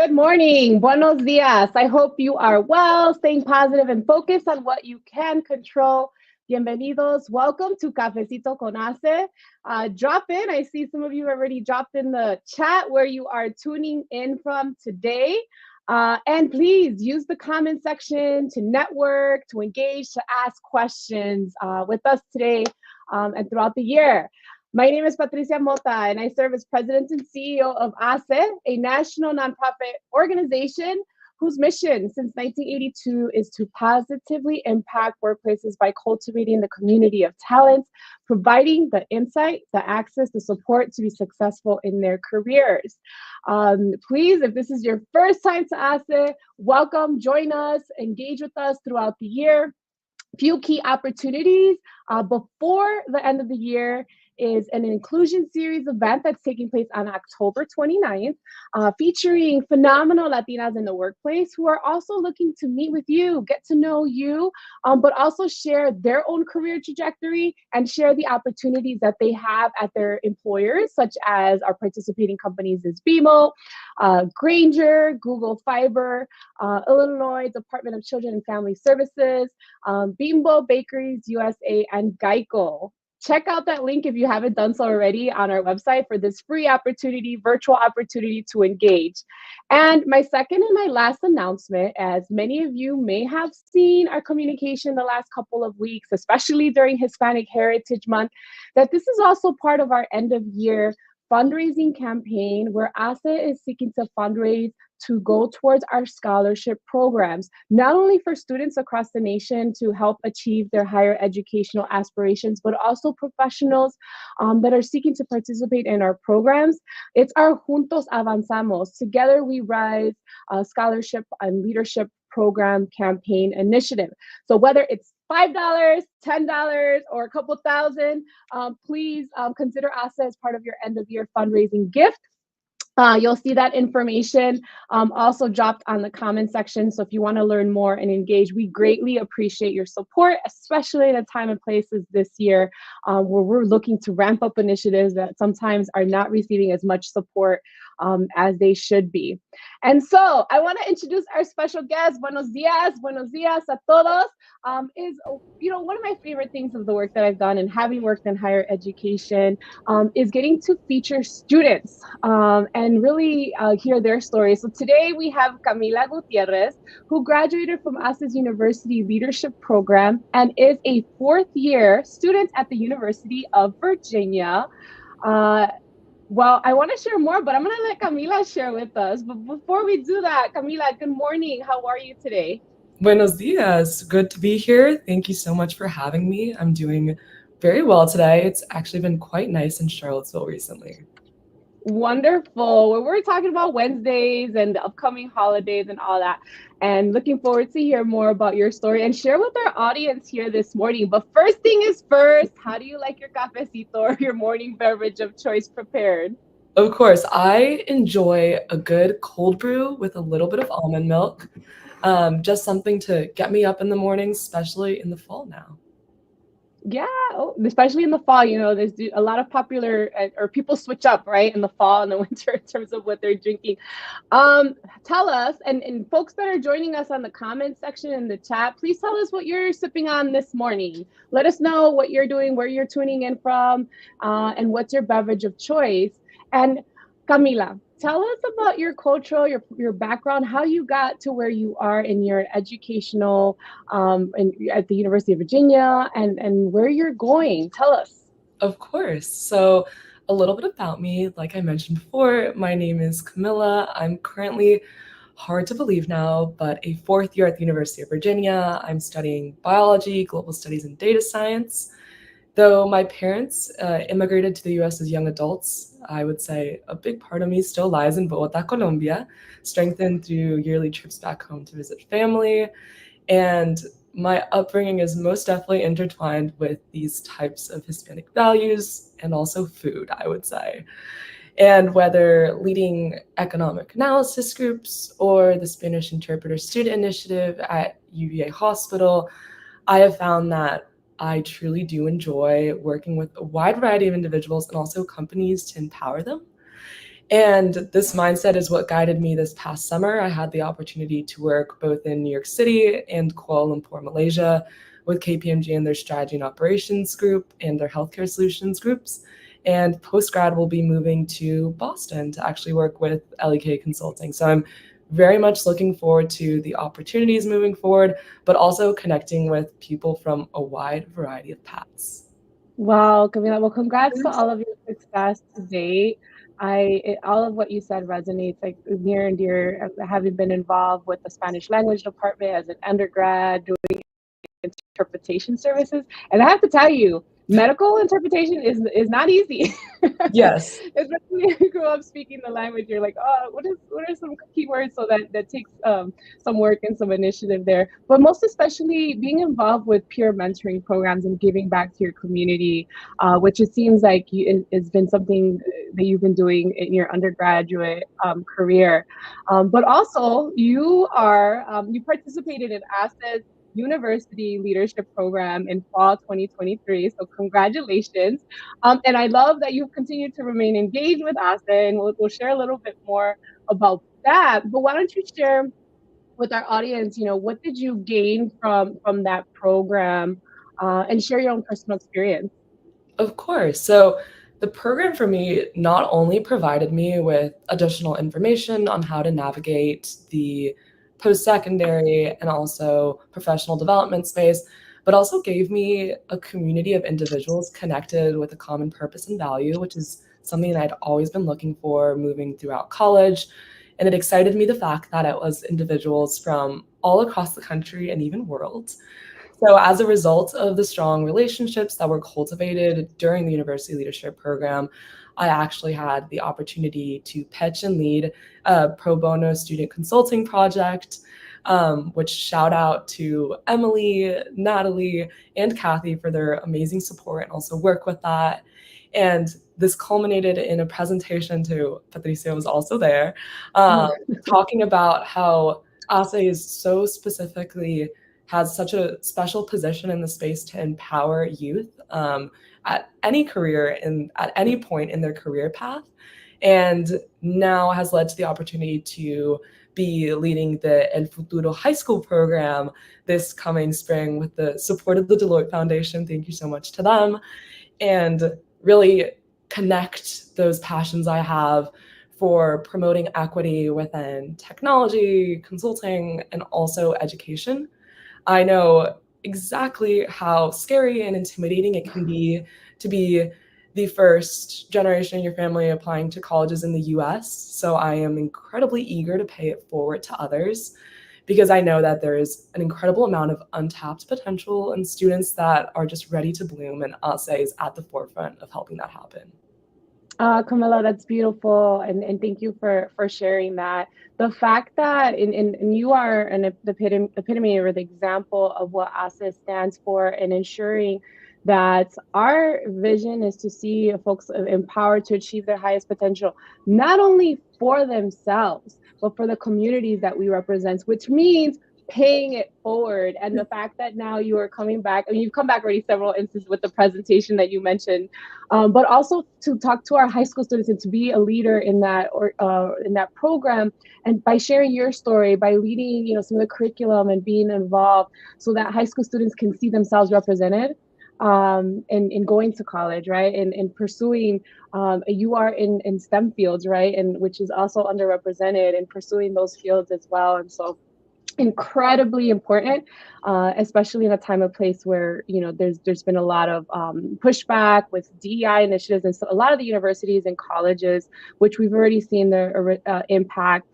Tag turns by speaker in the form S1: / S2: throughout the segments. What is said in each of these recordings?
S1: Good morning. Buenos dias. I hope you are well, staying positive and focused on what you can control. Bienvenidos. Welcome to Cafecito con HACE. Drop in. I see some of you already dropped in the chat where you are tuning in from today. And please use the comment section to network, to engage, to ask questions with us today and throughout the year. My name is Patricia Mota, and I serve as President and CEO of HACE, a national nonprofit organization whose mission since 1982 is to positively impact workplaces by cultivating the community of talents, providing the insight, the access, the support to be successful in their careers. Please, if this is your first time to HACE, welcome, join us, engage with us throughout the year. Few key opportunities before the end of the year is an inclusion series event that's taking place on October 29th, featuring phenomenal Latinas in the workplace who are also looking to meet with you, get to know you, but also share their own career trajectory and share the opportunities that they have at their employers, such as our participating companies is BMO, Granger, Google Fiber, Illinois Department of Children and Family Services, Bimbo Bakeries USA, and Geico. Check out that link if you haven't done so already on our website for this free opportunity, virtual opportunity to engage. And my second and my last announcement, as many of you may have seen our communication the last couple of weeks, especially during Hispanic Heritage Month, that this is also part of our end of year fundraising campaign where HACE is seeking to fundraise to go towards our scholarship programs, not only for students across the nation to help achieve their higher educational aspirations, but also professionals that are seeking to participate in our programs. It's our Juntos Avanzamos, Together We Rise scholarship and leadership program campaign initiative. So whether it's $5, $10, or a couple thousand, please consider HACE as part of your end of year fundraising gift. You'll see that information also dropped on the comment section. So if you want to learn more and engage, we greatly appreciate your support, especially at a time and places this year where we're looking to ramp up initiatives that sometimes are not receiving as much support as they should be. And so I want to introduce our special guest. Buenos dias a todos. One of my favorite things of the work that I've done and having worked in higher education is getting to feature students and really hear their stories. So today we have Camila Gutierrez, who graduated from HACE's University Leadership Program and is a fourth year student at the University of Virginia. Well, I want to share more, but I'm going to let Camila share with us. But before we do that, Camila, good morning. How are you today?
S2: Buenos dias. Good to be here. Thank you so much for having me. I'm doing very well today. It's actually been quite nice in Charlottesville recently.
S1: Wonderful. Well, we're talking about Wednesdays and the upcoming holidays and all that, and looking forward to hear more about your story and share with our audience here this morning. But first thing is first, how do you like your cafecito or your morning beverage of choice prepared?
S2: Of course, I enjoy a good cold brew with a little bit of almond milk. Just something to get me up in the morning, especially in the fall now.
S1: Yeah, especially in the fall, there's a lot of popular or people switch up, right, in the fall and the winter in terms of what they're drinking. Tell us, and folks that are joining us on the comment section in the chat, please tell us what you're sipping on this morning. Let us know what you're doing, where you're tuning in from, and what's your beverage of choice. And Camila, tell us about your cultural, your background, how you got to where you are in your educational at the University of Virginia, and where you're going. Tell us.
S2: Of course. So a little bit about me. Like I mentioned before, my name is Camila. I'm currently, hard to believe now, but a fourth year at the University of Virginia. I'm studying biology, global studies, and data science. Though my parents immigrated to the US as young adults, I would say a big part of me still lies in Bogota, Colombia, strengthened through yearly trips back home to visit family. And my upbringing is most definitely intertwined with these types of Hispanic values and also food, I would say. And whether leading economic analysis groups or the Spanish Interpreter Student Initiative at UVA Hospital, I have found that I truly do enjoy working with a wide variety of individuals and also companies to empower them. And this mindset is what guided me this past summer. I had the opportunity to work both in New York City and Kuala Lumpur, Malaysia, with KPMG and their strategy and operations group and their healthcare solutions groups. And post-grad will be moving to Boston to actually work with LEK Consulting. So I'm very much looking forward to the opportunities moving forward, but also connecting with people from a wide variety of paths.
S1: Wow, Camila. Well, congrats to all of your success to date. All of what you said resonates like near and dear. Having been involved with the Spanish language department as an undergrad, doing interpretation services, and I have to tell you, medical interpretation is not easy.
S2: Yes.
S1: Especially if you grow up speaking the language, you're like, oh, what are some keywords? So that takes some work and some initiative there. But most especially being involved with peer mentoring programs and giving back to your community, which it seems like it's been something that you've been doing in your undergraduate career. But also you participated in ASE's University Leadership Program in fall 2023. So congratulations. And I love that you've continued to remain engaged with us, and we'll share a little bit more about that. But why don't you share with our audience, what did you gain from that program, and share your own personal experience?
S2: Of course. So the program for me not only provided me with additional information on how to navigate the post-secondary and also professional development space, but also gave me a community of individuals connected with a common purpose and value, which is something that I'd always been looking for moving throughout college. And it excited me the fact that it was individuals from all across the country and even world. So as a result of the strong relationships that were cultivated during the University Leadership Program, I actually had the opportunity to pitch and lead a pro bono student consulting project, which shout out to Emily, Natalie, and Kathy for their amazing support and also work with that. And this culminated in a presentation to Patricia was also there, talking about how ASE is so specifically has such a special position in the space to empower youth at any career and at any point in their career path, and now has led to the opportunity to be leading the El Futuro High School program this coming spring with the support of the Deloitte Foundation. Thank you so much to them. And really connect those passions I have for promoting equity within technology, consulting, and also education. I know exactly how scary and intimidating it can be to be the first generation in your family applying to colleges in the US. So I am incredibly eager to pay it forward to others because I know that there is an incredible amount of untapped potential and students that are just ready to bloom, and ASE is at the forefront of helping that happen.
S1: Camila, that's beautiful, and thank you for sharing that. The fact that and you are an epitome or the example of what ASA stands for, and ensuring that our vision is to see folks empowered to achieve their highest potential, not only for themselves, but for the communities that we represent, which means paying it forward. And the fact that now you are coming back, I mean, you've come back already several instances with the presentation that you mentioned, but also to talk to our high school students and to be a leader in that in that program, and by sharing your story, by leading some of the curriculum and being involved, so that high school students can see themselves represented in going to college, right, and pursuing. You are in STEM fields, right, and which is also underrepresented, and pursuing those fields as well, and so incredibly important, especially in a time and place where there's been a lot of pushback with DEI initiatives, and so a lot of the universities and colleges, which we've already seen the impact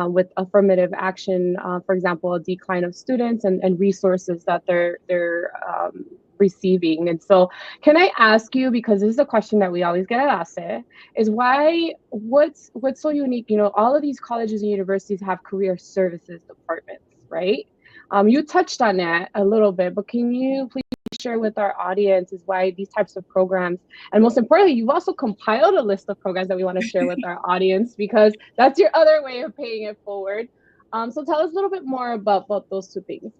S1: with affirmative action, for example, a decline of students and resources that they're receiving. And so can I ask you, because this is a question that we always get asked, is what's so unique? All of these colleges and universities have career services departments, right? You touched on that a little bit, but can you please share with our audience is why these types of programs, and most importantly, you've also compiled a list of programs that we want to share with our audience, because that's your other way of paying it forward. So tell us a little bit more about those two things.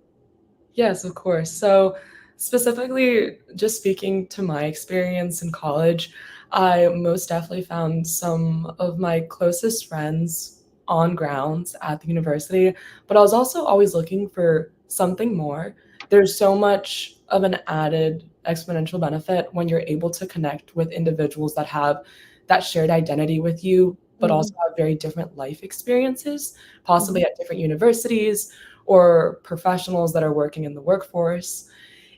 S2: Yes, of course. So specifically, just speaking to my experience in college, I most definitely found some of my closest friends on grounds at the university, but I was also always looking for something more. There's so much of an added exponential benefit when you're able to connect with individuals that have that shared identity with you, but also have very different life experiences, possibly at different universities or professionals that are working in the workforce.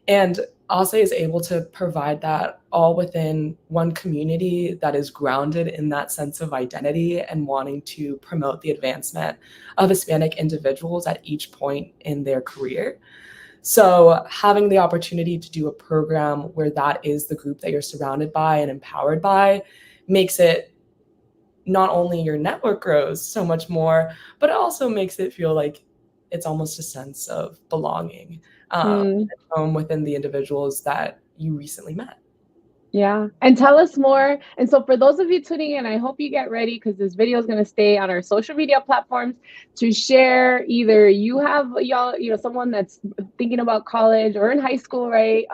S2: And ASE is able to provide that all within one community that is grounded in that sense of identity and wanting to promote the advancement of Hispanic individuals at each point in their career. So having the opportunity to do a program where that is the group that you're surrounded by and empowered by makes it not only your network grows so much more, but it also makes it feel like it's almost a sense of belonging within the individuals that you recently met.
S1: Yeah. And tell us more. And so for those of you tuning in, I hope you get ready because this video is going to stay on our social media platforms to share. Either you have someone that's thinking about college or in high school, right?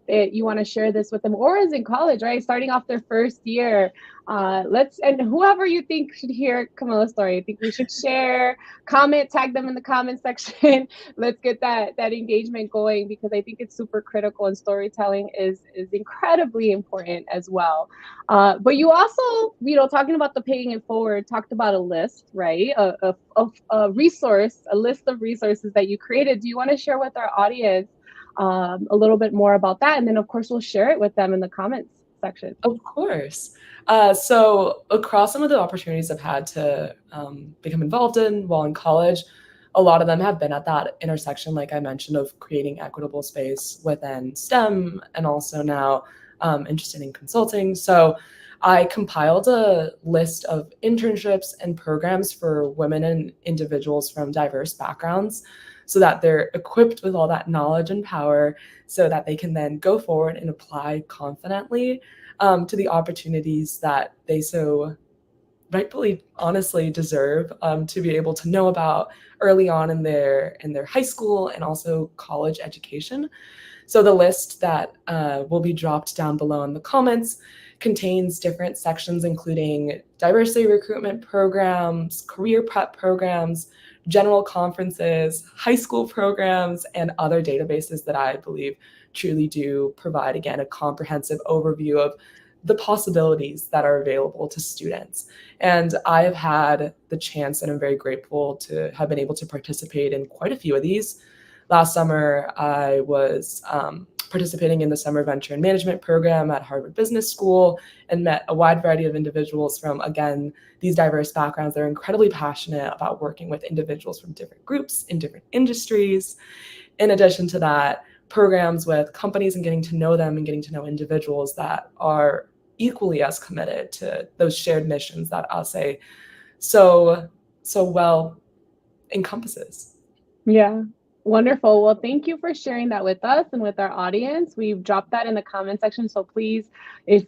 S1: That you want to share this with them, or is in college, right? Starting off their first year. And whoever you think should hear Camila's story, I think we should share, comment, tag them in the comment section. Let's get that engagement going, because I think it's super critical, and storytelling is incredibly important as well. But you also, talking about the paying it forward, talked about a list, right? A resource, a list of resources that you created. Do you want to share with our audience a little bit more about that? And then of course we'll share it with them in the comments section.
S2: Of course. So across some of the opportunities I've had to become involved in while in college, a lot of them have been at that intersection, like I mentioned, of creating equitable space within STEM, and also now interested in consulting. So I compiled a list of internships and programs for women and individuals from diverse backgrounds so that they're equipped with all that knowledge and power so that they can then go forward and apply confidently to the opportunities that they so rightfully, honestly deserve to be able to know about early on in their high school and also college education. So the list that will be dropped down below in the comments contains different sections, including diversity recruitment programs, career prep programs, general conferences, high school programs, and other databases that I believe truly do provide, again, a comprehensive overview of the possibilities that are available to students. And I have had the chance, and I'm very grateful to have been able to participate in quite a few of these. Last summer, I was participating in the Summer Venture and Management program at Harvard Business School and met a wide variety of individuals from, again, these diverse backgrounds that are incredibly passionate about working with individuals from different groups in different industries. In addition to that, programs with companies and getting to know them and getting to know individuals that are equally as committed to those shared missions that ASE so well encompasses.
S1: Yeah. Wonderful. Well, thank you for sharing that with us and with our audience. We've dropped that in the comment section, so please, if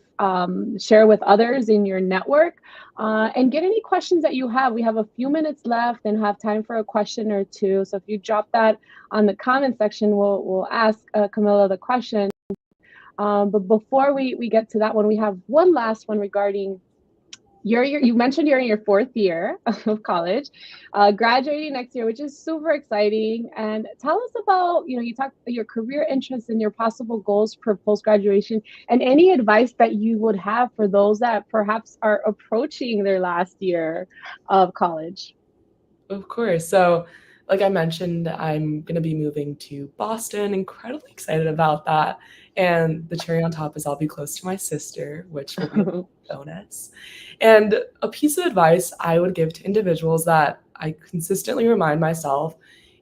S1: share with others in your network, and get any questions that you have. We have a few minutes left and have time for a question or two. So if you drop that on the comment section, we'll ask Camila the question. But before we get to that one, we have one last one regarding you mentioned you're in your fourth year of college, graduating next year, which is super exciting. And tell us about, you talked your career interests and your possible goals for post-graduation, and any advice that you would have for those that perhaps are approaching their last year of college.
S2: Of course. So, like I mentioned, I'm going to be moving to Boston. Incredibly excited about that. And the cherry on top is I'll be close to my sister, which will be a bonus. And a piece of advice I would give to individuals that I consistently remind myself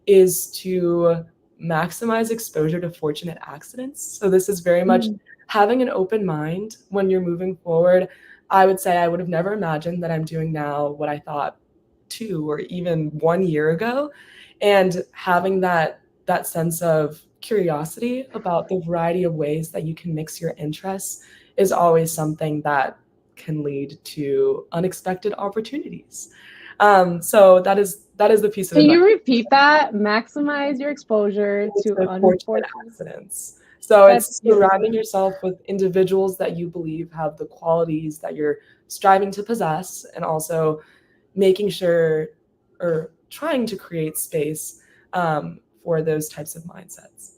S2: is to maximize exposure to fortunate accidents. So this is very much having an open mind when you're moving forward. I would say I would have never imagined that I'm doing now what I thought 2 or even 1 year ago, and having that sense of curiosity about the variety of ways that you can mix your interests is always something that can lead to unexpected opportunities. So that is the piece of
S1: Can
S2: advice.
S1: you repeat that? Maximize your exposure to
S2: Fortunate
S1: unfortunate
S2: accidents. So
S1: That's
S2: it's
S1: beautiful.
S2: surrounding yourself with individuals that you believe have the qualities that you're striving to possess, and also making sure or trying to create space for those types of mindsets.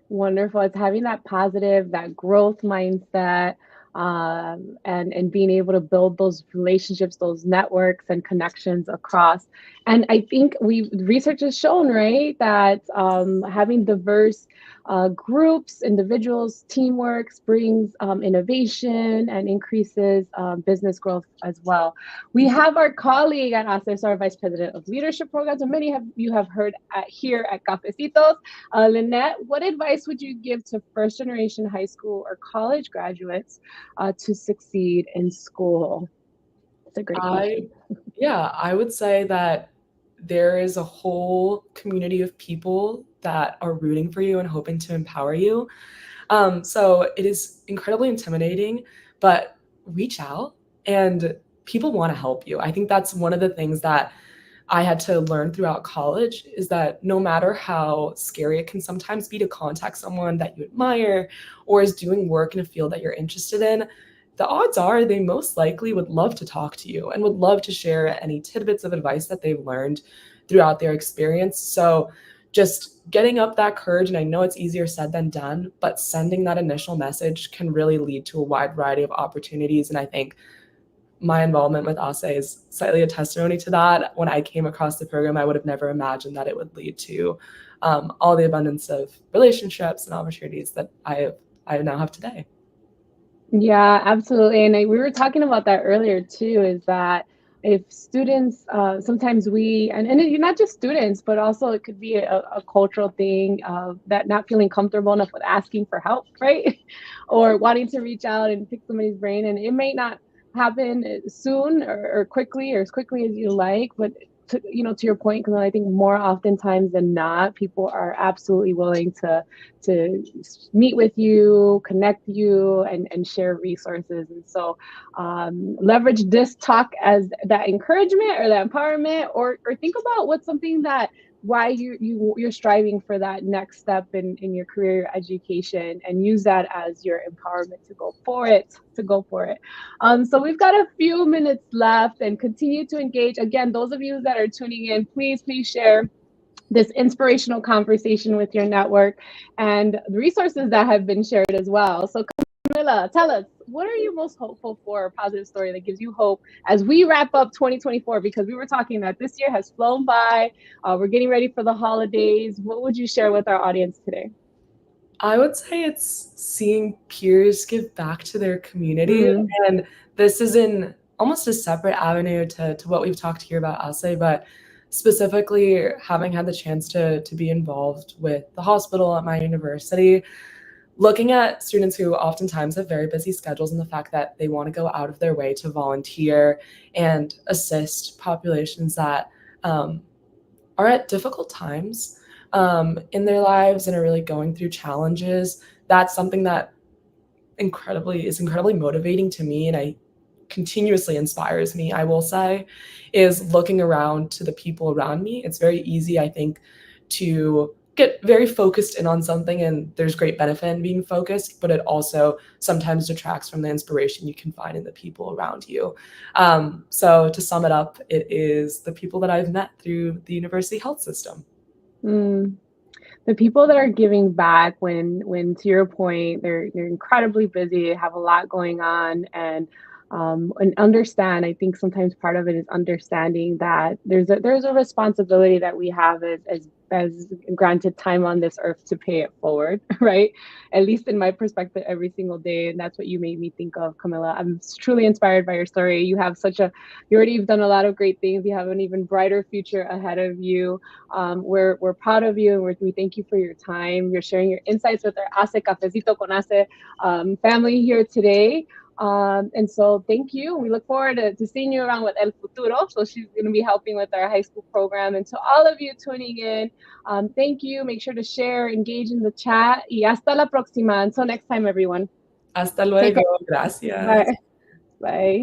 S1: Wonderful. It's having that positive, that growth mindset, and being able to build those relationships, those networks and connections across. And I think research has shown, right, that having diverse groups, individuals, teamwork brings innovation and increases business growth as well. We have our colleague at HACE, our Vice President of Leadership Programs, and many of you have heard here at Cafecitos. Lynette, what advice would you give to first generation high school or college graduates to succeed in school? That's a great question.
S2: I would say that there is a whole community of people that are rooting for you and hoping to empower you. So it is incredibly intimidating, but reach out, and people want to help you. I think that's one of the things that I had to learn throughout college, is that no matter how scary it can sometimes be to contact someone that you admire or is doing work in a field that you're interested in, the odds are they most likely would love to talk to you and would love to share any tidbits of advice that they've learned throughout their experience. So just getting up that courage, and I know it's easier said than done, but sending that initial message can really lead to a wide variety of opportunities. And I think my involvement with HACE is slightly a testimony to that. When I came across the program, I would have never imagined that it would lead to all the abundance of relationships and opportunities that I now have today.
S1: Yeah, absolutely. And we were talking about that earlier too, is that if students, sometimes and you're not just students, but also it could be a cultural thing of that not feeling comfortable enough with asking for help, right? Or wanting to reach out and pick somebody's brain. And it may not happen soon or quickly or as quickly as you like, but to your point, because I think more oftentimes than not, people are absolutely willing to meet with you, connect you, and share resources. And so leverage this talk as that encouragement or that empowerment, or think about what's something that why you're striving for that next step in your career, your education, and use that as your empowerment to go for it. So we've got a few minutes left, and continue to engage. Again, those of you that are tuning in, please share this inspirational conversation with your network and the resources that have been shared as well. So Camila, tell us, what are you most hopeful for, a positive story that gives you hope as we wrap up 2024? Because we were talking that this year has flown by. We're getting ready for the holidays. What would you share with our audience today?
S2: I would say it's seeing peers give back to their community.
S1: Mm,
S2: And this is in almost a separate avenue to what we've talked here about ASE, but specifically having had the chance to be involved with the hospital at my university, looking at students who oftentimes have very busy schedules, and the fact that they want to go out of their way to volunteer and assist populations that are at difficult times in their lives and are really going through challenges. That's something that incredibly motivating to me, and I continuously inspires me, I will say, is looking around to the people around me. It's very easy, I think, to get very focused in on something, and there's great benefit in being focused, but it also sometimes detracts from the inspiration you can find in the people around you. So to sum it up, it is the people that I've met through the university health system.
S1: mm. The people that are giving back when to your point, they're incredibly busy, have a lot going on, and understand. I think sometimes part of it is understanding that there's a responsibility that we have as granted time on this earth to pay it forward, right? At least in my perspective, every single day, and that's what you made me think of, Camilla. I'm truly inspired by your story. You already have done a lot of great things. You have an even brighter future ahead of you. We're proud of you, and we thank you for your time. You're sharing your insights with our ACE Cafecito con ACE family here today. And so thank you. We look forward to seeing you around with El Futuro. So she's going to be helping with our high school program. And to all of you tuning in, thank you. Make sure to share, engage in the chat. Y hasta la próxima. Until next time, everyone.
S2: Hasta
S1: Take
S2: luego.
S1: care.
S2: Gracias.
S1: Bye. Bye.